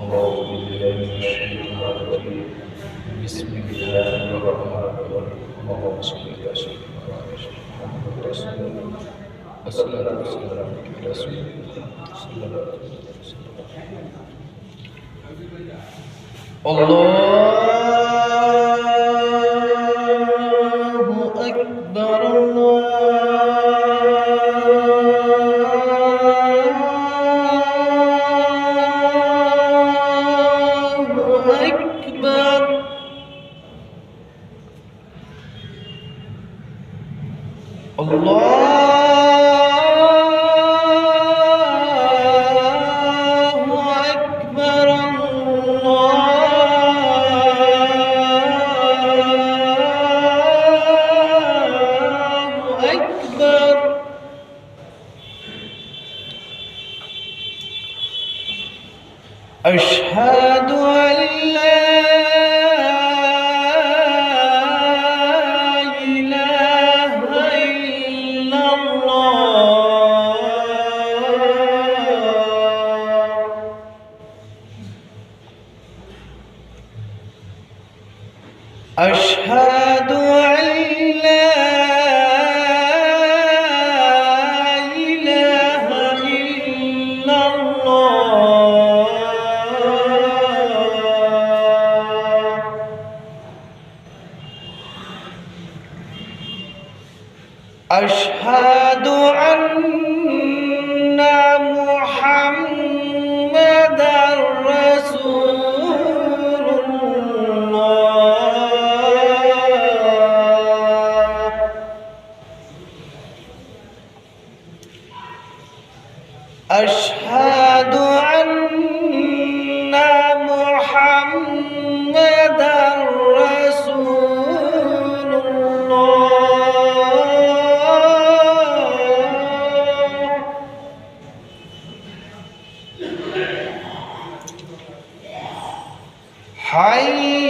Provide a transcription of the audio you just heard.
أعوذ بالله من الشيطان الرجيم بسم الله الرحمن الرحيم اللهم صل على سيدنا محمد رسول الله الصلاة والسلام على رسول الله صلى الله عليه وسلم الله أكبر أشهد أن لا إله إلا الله أشهد أن لا إله إلا الله أشهد أن محمدًا رسول الله أشهد أن محمدًا رسول الله حي